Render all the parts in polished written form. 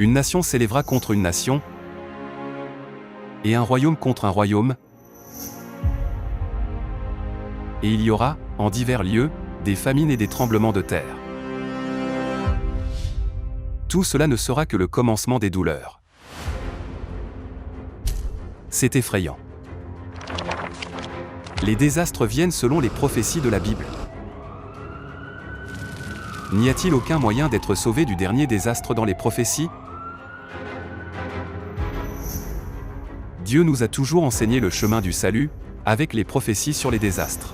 Une nation s'élèvera contre une nation, et un royaume contre un royaume. Et il y aura, en divers lieux, des famines et des tremblements de terre. Tout cela ne sera que le commencement des douleurs. C'est effrayant. Les désastres viennent selon les prophéties de la Bible. N'y a-t-il aucun moyen d'être sauvé du dernier désastre dans les prophéties? Dieu nous a toujours enseigné le chemin du salut, avec les prophéties sur les désastres.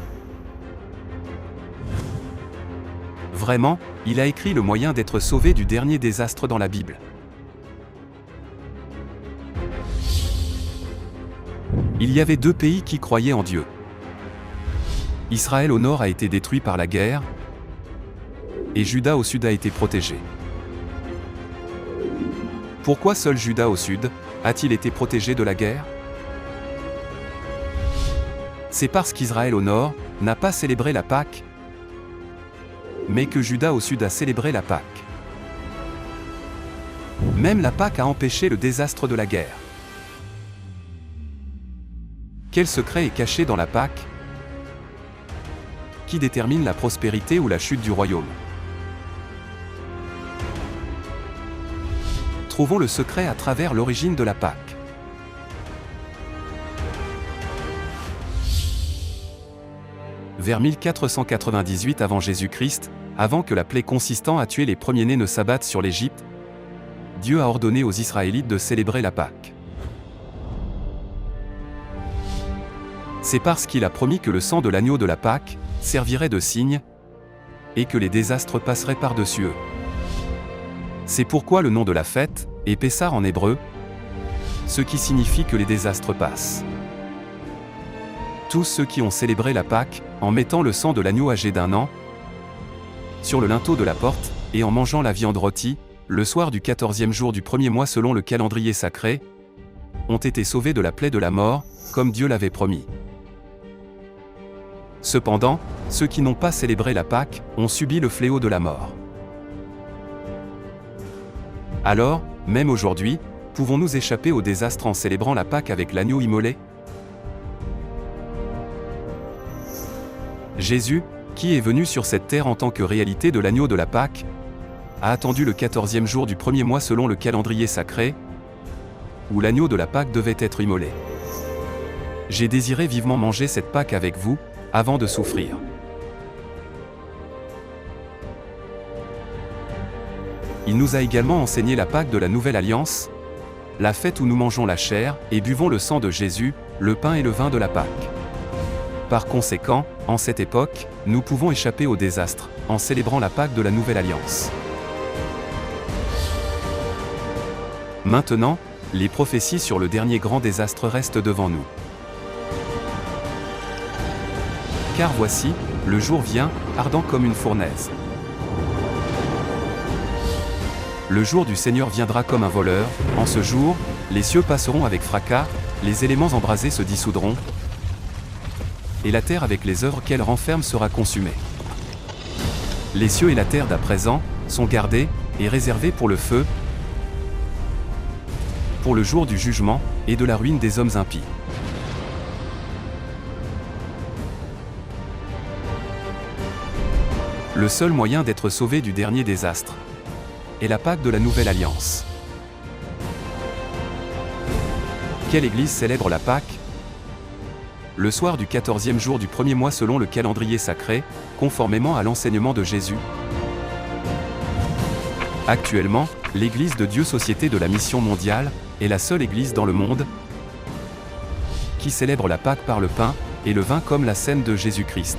Vraiment, il a écrit le moyen d'être sauvé du dernier désastre dans la Bible. Il y avait deux pays qui croyaient en Dieu. Israël au nord a été détruit par la guerre, et Juda au sud a été protégé. Pourquoi seul Juda au sud a-t-il été protégé de la guerre? C'est parce qu'Israël au nord n'a pas célébré la Pâque, mais que Juda au sud a célébré la Pâque. Même la Pâque a empêché le désastre de la guerre. Quel secret est caché dans la Pâque? Qui détermine la prospérité ou la chute du royaume? Trouvons le secret à travers l'origine de la Pâque. Vers 1498 avant Jésus-Christ, avant que la plaie consistant à tuer les premiers-nés ne s'abatte sur l'Égypte, Dieu a ordonné aux Israélites de célébrer la Pâque. C'est parce qu'il a promis que le sang de l'agneau de la Pâque servirait de signe, et que les désastres passeraient par-dessus eux. C'est pourquoi le nom de la fête est Pessah en hébreu, ce qui signifie que les désastres passent. Tous ceux qui ont célébré la Pâque, en mettant le sang de l'agneau âgé d'1 an sur le linteau de la porte, et en mangeant la viande rôtie, le soir du 14e jour du premier mois selon le calendrier sacré, ont été sauvés de la plaie de la mort, comme Dieu l'avait promis. Cependant, ceux qui n'ont pas célébré la Pâque ont subi le fléau de la mort. Alors, même aujourd'hui, pouvons-nous échapper au désastre en célébrant la Pâque avec l'agneau immolé? Jésus, qui est venu sur cette terre en tant que réalité de l'agneau de la Pâque, a attendu le 14e jour du premier mois selon le calendrier sacré, où l'agneau de la Pâque devait être immolé. J'ai désiré vivement manger cette Pâque avec vous, avant de souffrir. Il nous a également enseigné la Pâque de la Nouvelle Alliance, la fête où nous mangeons la chair et buvons le sang de Jésus, le pain et le vin de la Pâque. Par conséquent, en cette époque, nous pouvons échapper au désastre, en célébrant la Pâque de la Nouvelle Alliance. Maintenant, les prophéties sur le dernier grand désastre restent devant nous. Car voici, le jour vient, ardent comme une fournaise. Le jour du Seigneur viendra comme un voleur. En ce jour, les cieux passeront avec fracas, les éléments embrasés se dissoudront, et la terre avec les œuvres qu'elle renferme sera consumée. Les cieux et la terre d'à présent sont gardés et réservés pour le feu, pour le jour du jugement et de la ruine des hommes impies. Le seul moyen d'être sauvé du dernier désastre est la Pâque de la Nouvelle Alliance. Quelle église célèbre la Pâque? Le soir du 14e jour du premier mois selon le calendrier sacré, conformément à l'enseignement de Jésus. Actuellement, l'Église de Dieu Société de la Mission Mondiale est la seule église dans le monde qui célèbre la Pâque par le pain et le vin comme la scène de Jésus-Christ.